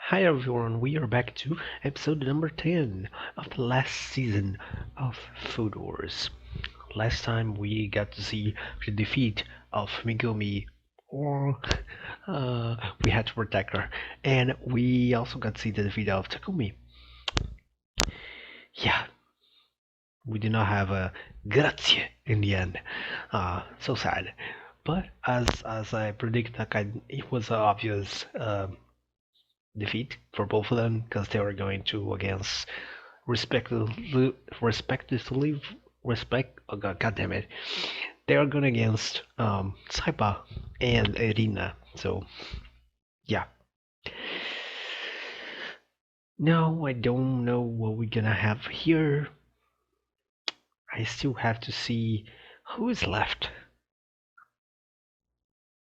Hi everyone, we are back to episode number 10 of the last season of Food Wars. Last time we got to see the defeat of Megumi, or we had to protect her, and we also got to see the defeat of Takumi. Yeah, we did not have a grazie in the end. So sad. But as I predicted, it was an obvious defeat for both of them because they were going to against respectively respect. Oh God damn it! They are going against Saipa and Irina. So yeah. Now I don't know what we're gonna have here. I still have to see who is left.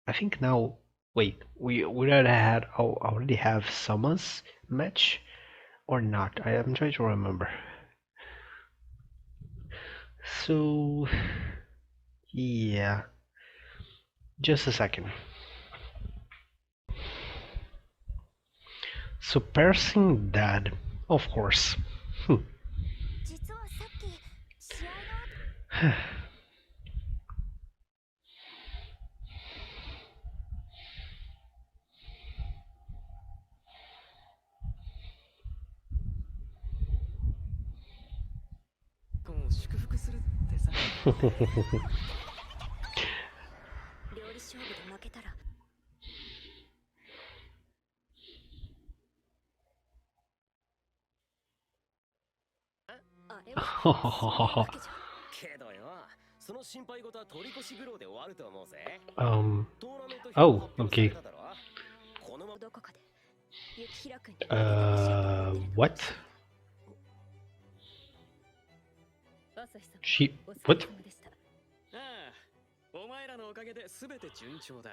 I think now. Wait, we already have Summer's match or not? I am trying to remember. So yeah, just a second. Surpassing that, of course. um. Oh, okay. What? She. What? お前らのおかげで全て順調だ。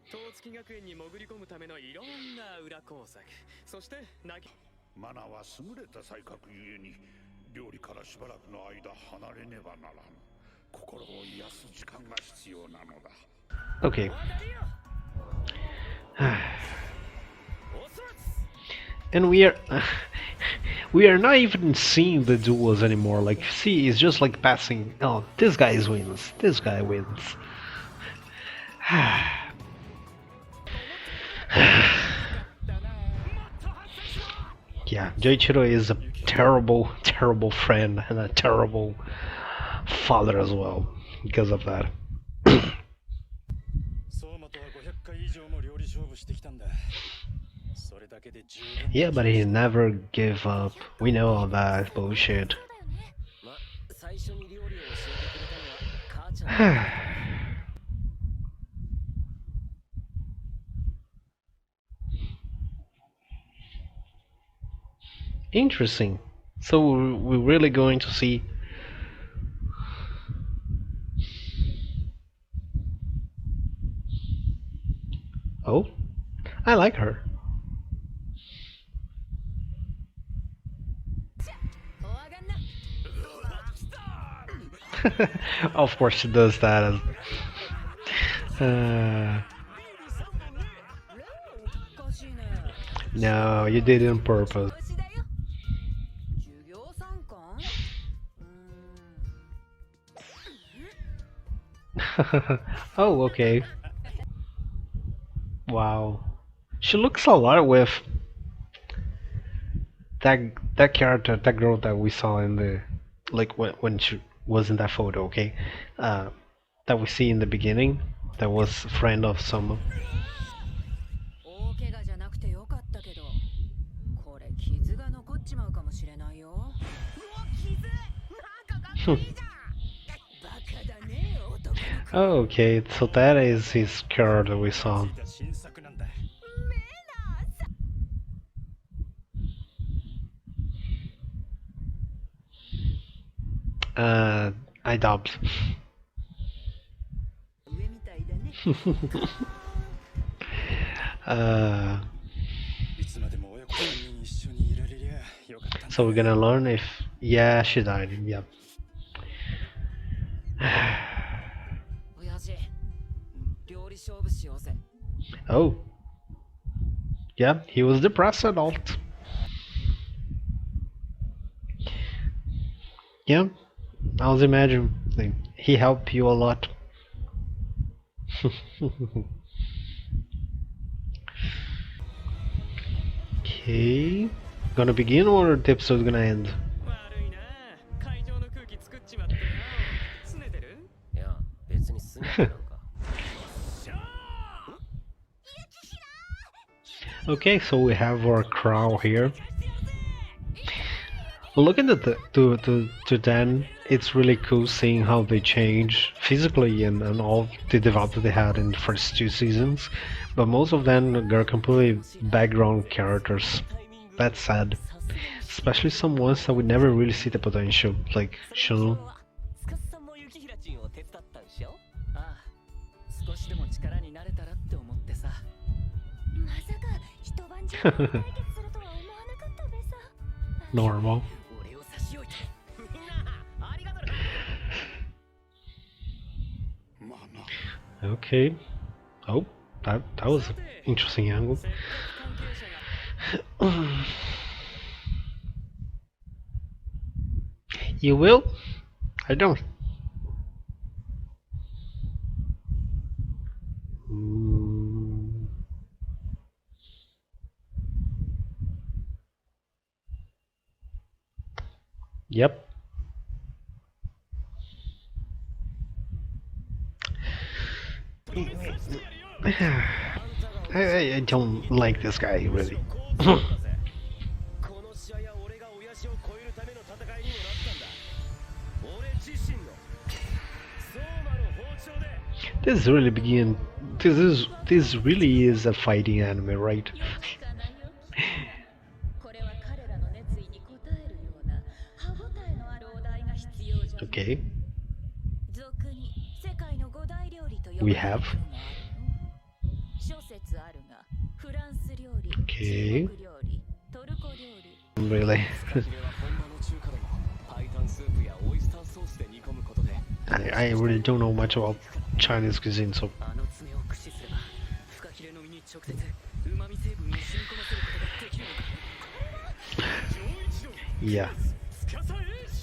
東月学園に潜り込むためのいろんな裏工作、そしてマナは優れた才覚ゆえに料理からしばらくの間離れねばならん。心を癒す時間が必要なのだ。Okay. And we are not even seeing the duels anymore. Like, see, it's just like passing. Oh, this guy wins. This guy wins. Yeah, Joichiro is a terrible, terrible friend and a terrible father as well because of that. Yeah, but he never gave up. We know all that bullshit. Interesting. So we're really going to see. Oh, I like her. Of course she does that. No, you did it on purpose. Oh, okay. Wow. She looks a lot with that character, that girl that we saw in the like when she was in that photo, okay? That we see in the beginning. That was a friend of someone. Oh, okay, so that is his character we saw. I dubbed. uh, so we're gonna learn if yeah she died. Yep. Oh, Yeah, he was the press adult. Yeah, I was imagining like, he helped you a lot. Okay, gonna begin or the episode gonna end? 悪いな会場の空気作っちまってよ拗ねてるいや別にすねてなんか Okay, so we have our crowd here. Looking at to Dan, it's really cool seeing how they change physically and all the development they had in the first 2 seasons. But most of them are completely background characters. That's sad. Especially some ones that we never really see the potential, like Shun. スカスさんも雪平ちんを手伝ったんしょああ少しでも力になれたらって思ってさまさか一晩中対決するとは思わなかったべさ Normal. 俺を差し置いてみんなありがとうまあな Okay. Oh, that was an interesting angle. 関係者が You will? I don't. Mm. Yep. I don't like this guy really. この試合は俺が親父を超えるための戦いにもなったんだ俺自身の相馬の包丁で This really begin. This really is a fighting anime, right? これは彼らの熱意に応えるような歯ごたえのあるお題が必要じゃ Okay. 俗に世界の五大料理と呼ば We れるも have. のがあるの諸説あるがフランス料理、 Okay. 中国料理、トルコ料理 Really. フカヒレは本場の中華でもパイタンスープやオイスターソースで煮込むことで I really don't know much about Chinese cuisine, so あの爪を駆使すればフカヒレの身に直接旨味成分を染み込ませることができるのか yeah. 司英二 司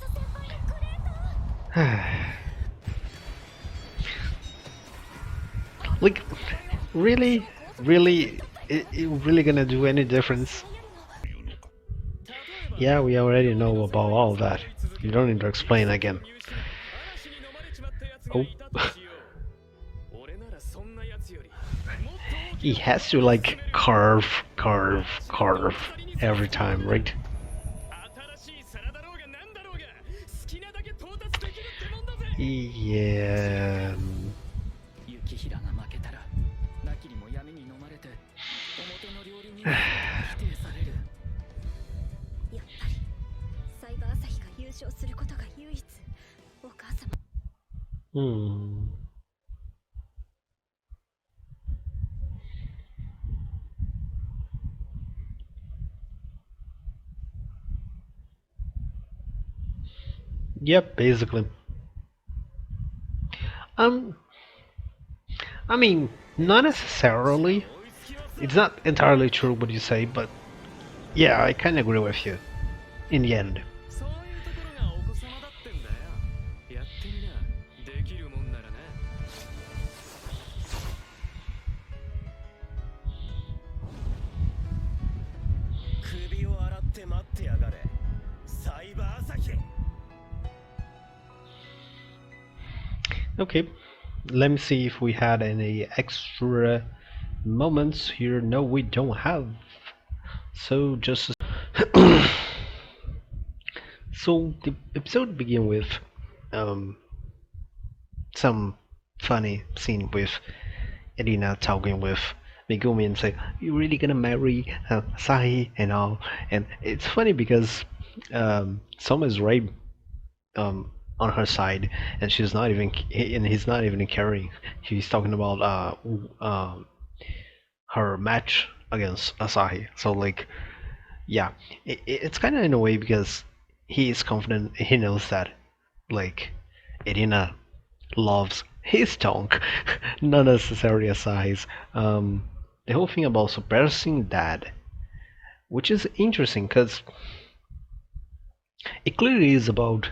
先輩のグレート Like, really, it really gonna do any difference? Yeah, we already know about all that. You don't need to explain again. 嵐に飲まれちまったやつがいたとしよう俺ならそんなやつよりもっと大き He has to like carve every time, right? 新しい皿だろうがなんだろうが好きなだけ到達できるってもんだぜ Yeah. 雪平が負けたらなきにも闇に飲まれて表の料理人に否定されるやっぱりサイバー朝日が優勝することが唯一お母様 Hmm. Yep, basically. I mean, not necessarily. It's not entirely true what you say, but yeah, I kind of agree with you. In the end. そういうところがお子様だってんだよやってみなできるもんならな 首を洗って待ってやがれサイバー朝日 Okay, let me see if we had any extra moments here. No, we don't have. So just so the episode begin with some funny scene with Irina talking with Megumi and say, "You really gonna marry Asahi and all?" And it's funny because Soma is right on her side, and she's not even, and he's not even caring. He's talking about her match against Asahi. So like, yeah, it's kind of in a way because he is confident. He knows that like Irina loves his tongue, not necessarily Asahi's. the whole thing about suppressing dad, which is interesting because it clearly is about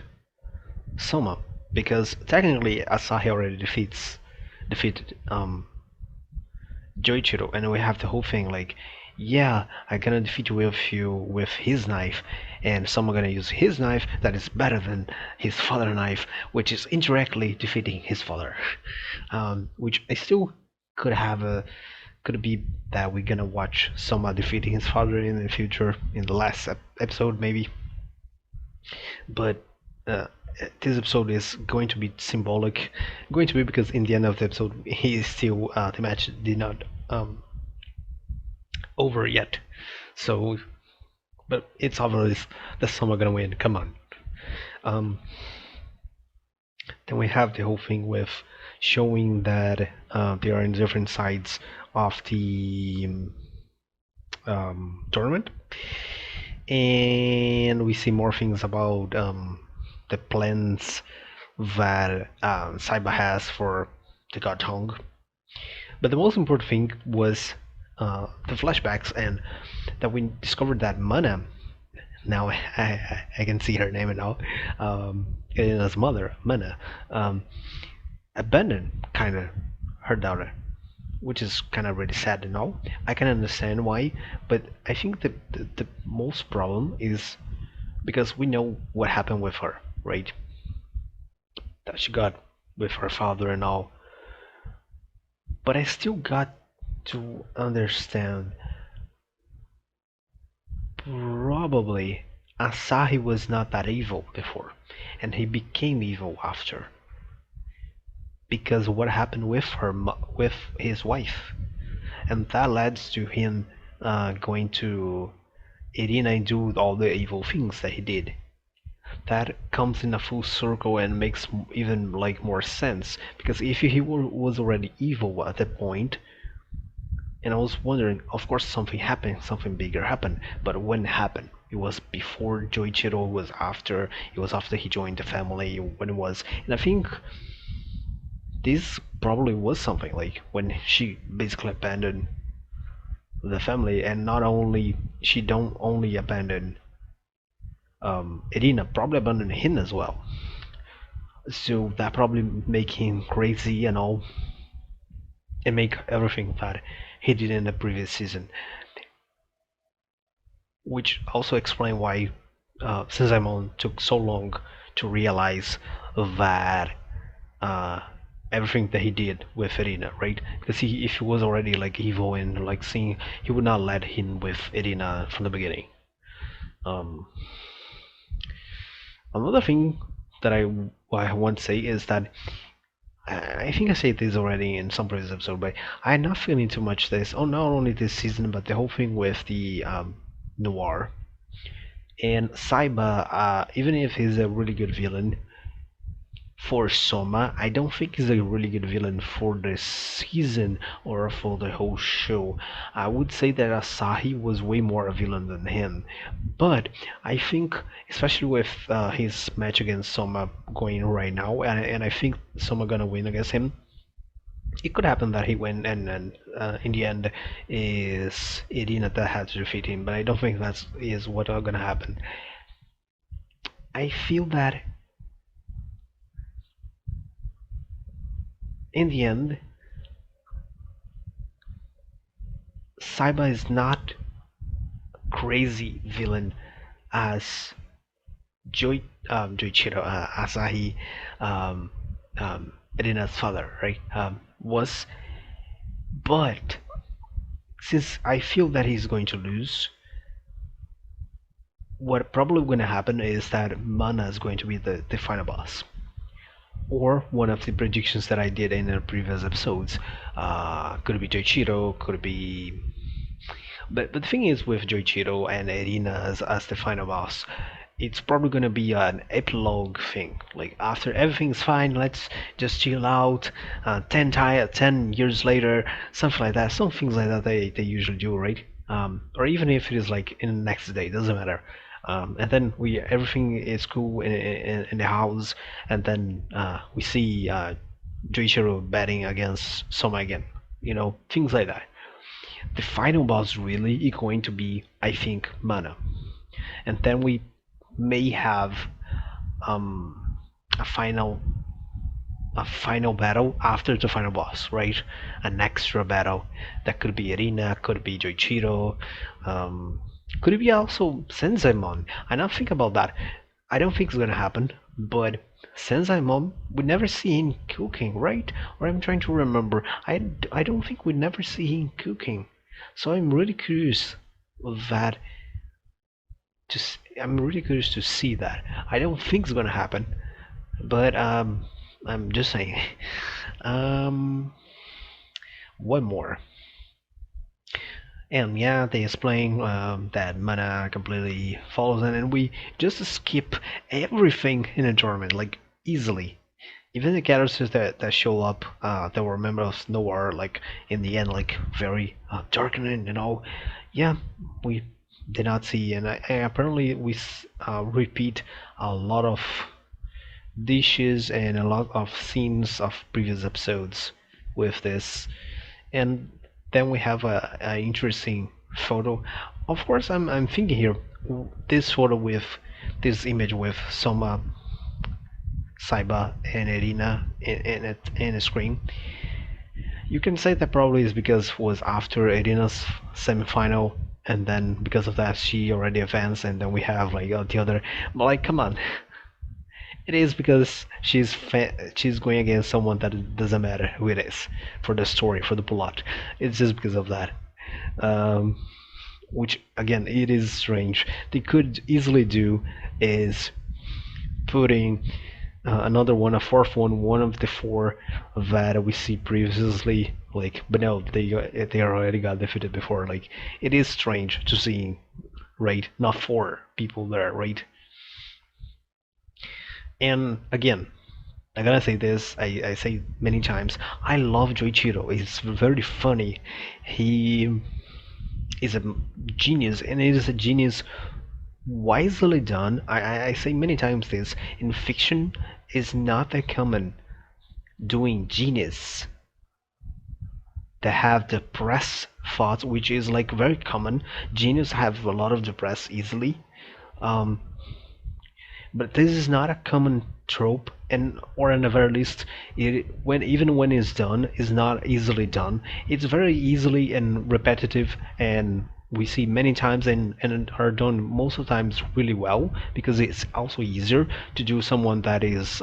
Soma, because technically Asahi already defeated Joichiro, and we have the whole thing like, yeah, I'm gonna defeat you with his knife, and someone gonna use his knife that is better than his father knife, which is indirectly defeating his father. Which I still could be that we're gonna watch Soma defeating his father in the future in the last episode maybe, but uh, this episode is going to be symbolic, going to be because in the end of the episode he is still the match did not over yet. So, but it's obvious that some are gonna win. Come on. Um, then we have the whole thing with showing that they are in different sides of the tournament, and we see more things about the plans that Saiba has for the God Tongue. But the most important thing was the flashbacks, and that we discovered that Mana, now I can see her name now, Elena's mother, Mana, abandoned kind of her daughter, which is kind of really sad to know. I can understand why, but I think the most problem is because we know what happened with her, right? That she got with her father and all, but I still got to understand probably Asahi was not that evil before, and he became evil after. Because what happened with with his wife, and that led to him going to Irina and do all the evil things that he did. That comes in a full circle and makes even like more sense, because if he was already evil at that point, and I was wondering, of course something happened, something bigger happened, but when it happened? It was before Joichiro, it was after he joined the family, when it was, and I think this probably was something like when she basically abandoned the family, and not only she don't only abandon Irina, probably abandoned him as well. So that probably make him crazy and all, and make everything that he did in the previous season, which also explain why Senzamon took so long to realize that uh, everything that he did with Irina, right? Because if he was already like evil and like seeing, he would not let him with Irina from the beginning. Um, Another thing that I want to say is that I think I said this already in some previous episode, but I'm not feeling too much this. Oh, not only this season, but the whole thing with the noir and Saiba. Even if he's a really good villain for Soma, I don't think he's a really good villain for the season or for the whole show. I would say that Asahi was way more a villain than him, but I think, especially with his match against Soma going right now, and I think Soma gonna win against him. It could happen that he win, and in the end is Irina that had to defeat him, but I don't think that's is what are gonna happen. I feel that in the end, Saiba is not crazy villain as Joichiro, Asahi, um, Irina's father, right? Was, but since I feel that he's going to lose, what probably going to happen is that Mana is going to be the final boss. Or one of the predictions that I did in the previous episodes. Could it be Joichiro? Could it be? But the thing is, with Joichiro and Irina as the final boss, it's probably gonna be an epilogue thing. Like after everything's fine, let's just chill out. 10 years later, something like that. Some things like that they usually do, right? Or even if it is like in the next day, doesn't matter. And then we everything is cool in the house, and then we see Joichiro betting against Soma again. You know, things like that. the final boss really is going to be, I think, Mana, and then we may have um, a final battle after the final boss, right? An extra battle that could be Irina, could be Joichiro, um, could it be also Senzaemon? I now think about that. I don't think it's gonna happen, but Senzaemon, we never see him cooking, right? Or I'm trying to remember. I don't think we never see him cooking, so I'm really curious of that. I'm really curious to see that. I don't think it's gonna happen, but I'm just saying. Um, one more. And yeah, they explain that mana completely follows in, and we just skip everything in a tournament, like easily. Even the characters that show up that were members of Snow are like in the end like very darkening and all. Yeah, we did not see, and apparently we repeat a lot of dishes and a lot of scenes of previous episodes with this. And then we have a interesting photo. Of course, I'm thinking here this photo with this image with some Saiba and Irina in a screen. You can say that probably is because it was after Irina's semifinal, and then because of that she already advanced, and then we have like the other. But like, come on, it is because she's going against someone that doesn't matter who it is for the story, for the plot. It's just because of that. Um, which again, it is strange. They could easily do is putting another one, a fourth one of the four that we see previously. Like, but no, they already got defeated before. Like, it is strange to see, right? Not four people there, right? And again, I gotta say this, I say many times, I love Joichiro. He's very funny. He is a genius, and it is a genius wisely done. I say many times this, in fiction is not that common doing genius that have depressed thoughts, which is like very common. Genius have a lot of depressed easily. Um, but this is not a common trope, and or in the very least even when it's done is not easily done. It's very easily and repetitive, and we see many times and are done most of the times really well, because it's also easier to do someone that is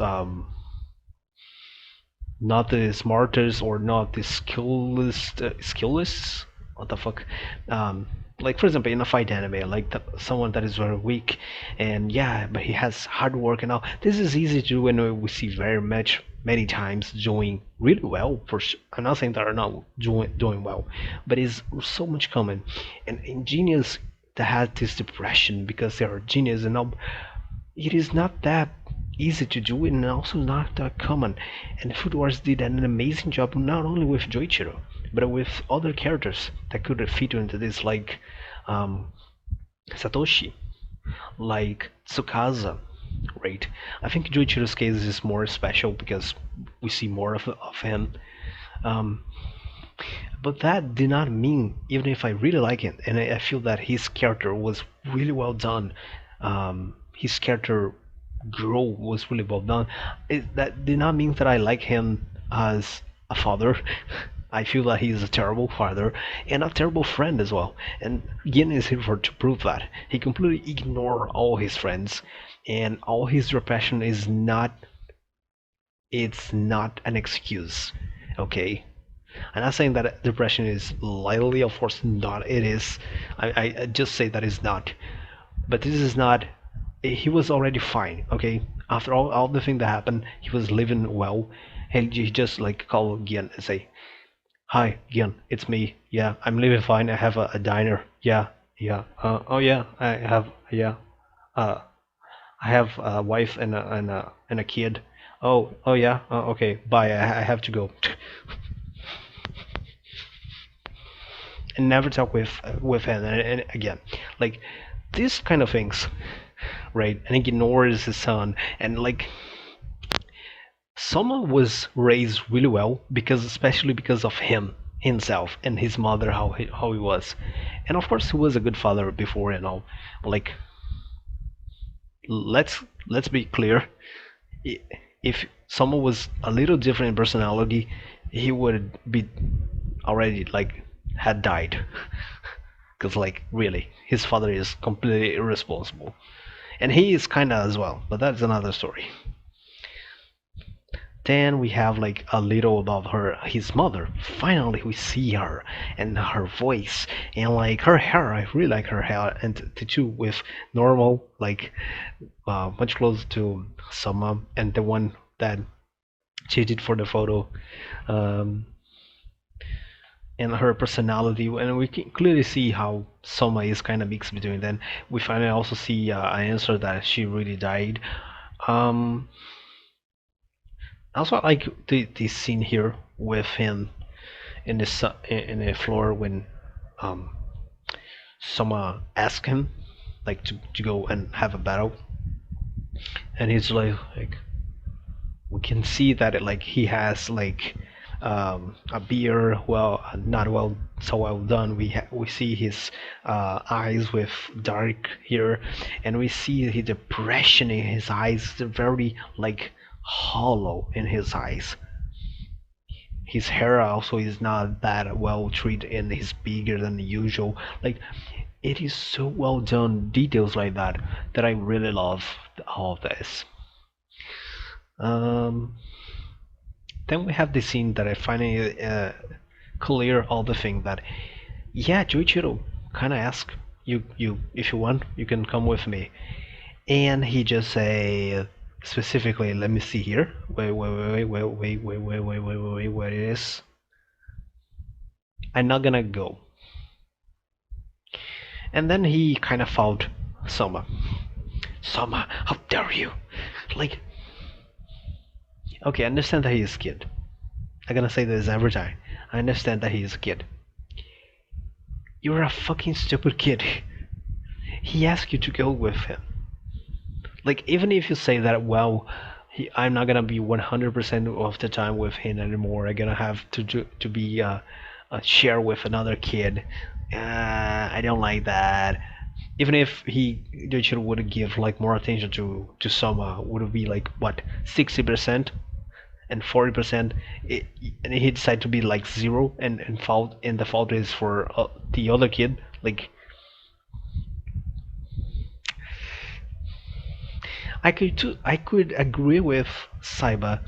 not the smartest or not the skillless. What the fuck? Like for example, in a fight anime, like someone that is very weak, and yeah, but he has hard work and all. This is easy to do when we see very much many times doing really well. I'm not saying that are not doing well, but it's so much common. And in genius that has this depression because they are genius and all, it is not that easy to do and also not that common. And Food Wars did an amazing job not only with Joichiro but with other characters that could fit into this, like um, Satoshi, like Tsukasa, right? I think Joichiro's case is more special because we see more of him. Um, but that did not mean, even if I really like it, and I feel that his character was really well done, his character growth was really well done. That did not mean that I like him as a father. I feel that he is a terrible father and a terrible friend as well. And Gin is here to prove that. He completely ignored all his friends, and all his depression is not. It's not an excuse, okay? I'm not saying that depression is lightly, of course not. It is. I just say that it's not. But this is not. He was already fine, okay? After all the thing that happened, he was living well, and he just like call Gian and say, "Hi, Gian, it's me. Yeah, I'm living fine. I have a diner. Yeah, yeah. Oh yeah, I have. Yeah. Uh, I have a wife and a kid. Oh yeah. Okay. Bye. I have to go." And never talk with him. And again, like these kind of things, right? And he ignores his son, and like Soma was raised really well because, especially because of him. himself and his mother, how he was. And of course he was a good father before, like, let's be clear. If someone was a little different in personality, he would be already like had died. Because like really, his father is completely irresponsible, and he is kinda as well, but that's another story. Then we have like a little about his mother. Finally, we see her and her voice and like her hair. I really like her hair, and the two with normal, like much closer to Summer and the one that she did for the photo, um, and her personality. And we can clearly see how Soma is kind of mixed between them. We finally also see an answer that she really died. Um, Also, I like the scene here with him in the floor when um, someone asks him like to go and have a battle, and he's like we can see that like he has like a beard, well, not well, so well done. We see his eyes with dark here, and we see the depression in his eyes. They're very like hollow in his eyes. His hair also is not that well treated and he's bigger than usual. Like it is so well done, details like that, that I really love all of this. um then we have the scene that I finally clear all the thing that, yeah, Joichiro kind of ask you if you want you can come with me, and he just say specifically, let me see here, wait, what it is, I'm not gonna go. And then he kind of fought Soma. Soma, how dare you? Like, okay, I understand that he is a kid. I'm gonna say this every time. I understand that he is a kid. You're a fucking stupid kid. He asked you to go with him. Like, even if you say that, well, I'm not gonna be 100% of the time with him anymore. I'm gonna have to be share with another kid. I don't like that. Even if Deutsche would give like more attention to Soma, would it be like what 60% and 40%, and he decided to be like zero, and the fault is for the other kid. Like I could agree with Saiba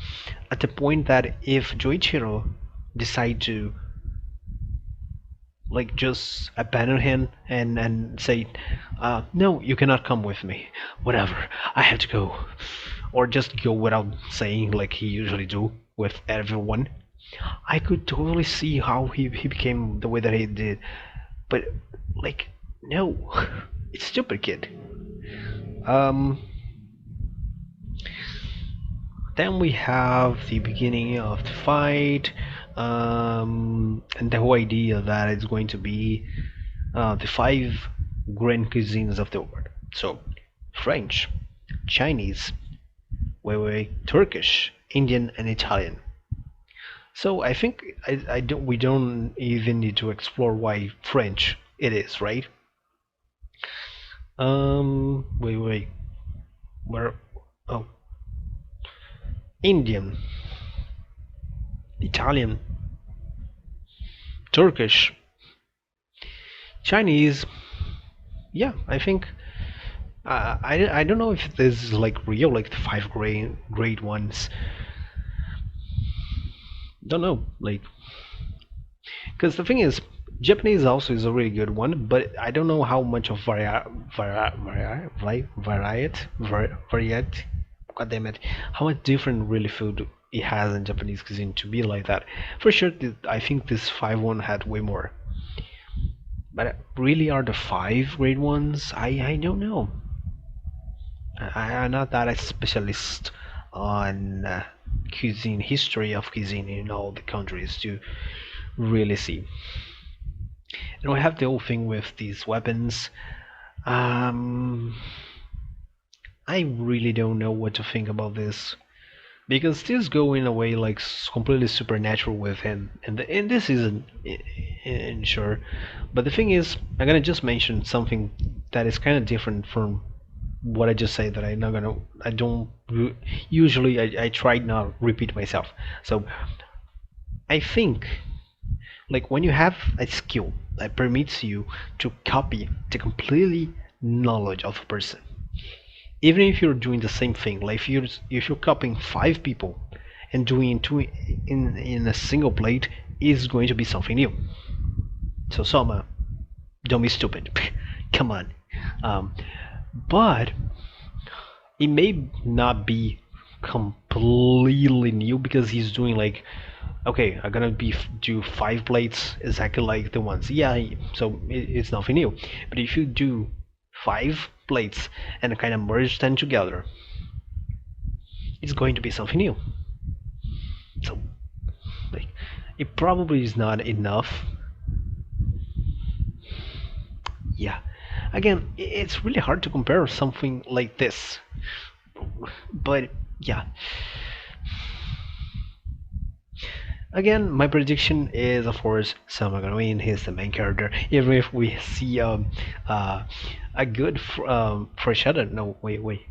at the point that if Joichiro decide to like just abandon him and say, no, you cannot come with me, whatever, I have to go, or just go without saying like he usually do with everyone, I could totally see how he became the way that he did. But like, no, it's stupid, kid. um then we have the beginning of the fight, and the whole idea that it's going to be the five grand cuisines of the world. So, French, Chinese, Turkish, Indian, and Italian. So I think I don't, we don't even need to explore why French it is, right? Where? Oh, Indian, Italian, Turkish, Chinese. Yeah, I think I don't know if this is like real, like the five great ones. Don't know, like, because the thing is, Japanese also is a really good one, but I don't know how much of variety. God damn it, how much different really food it has in Japanese cuisine to be like that. For sure, I think this five one had way more. But really, are the five great ones? I don't know. I'm not that a specialist on cuisine, history of cuisine in all the countries to really see. And we have the whole thing with these weapons. Um, I really don't know what to think about this. because things go in a way like completely supernatural with him, and in this season, sure. But the thing is, I'm gonna just mention something that is kind of different from what I just said. That I'm not gonna, I don't usually I try not repeat myself. So I think like when you have a skill that permits you to copy the completely knowledge of a person, even if you're doing the same thing, like if you're copying five people and doing two in a single plate, is going to be something new. So Soma, don't be stupid. Come on. Um, but it may not be completely new because he's doing like, okay, I'm gonna be do five plates exactly like the ones. Yeah, so it's nothing new. But if you do five plates and kind of merge them together, it's going to be something new. So, like, it probably is not enough. Yeah. Again, it's really hard to compare something like this. But yeah. Again, my prediction is, of course, Selma gonna win. He's the main character. Even if we see a good foreshadow. No, wait.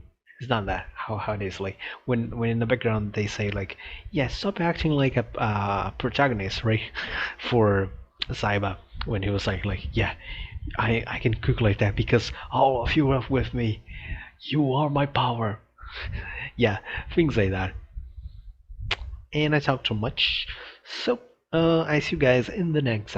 It's not that. How it is like when in the background they say like, yeah, stop acting like a protagonist, right? For Saiba when he was like yeah, I can cook like that because all of you are with me. You are my power. Yeah, things like that. And I talk too much. So, I see you guys in the next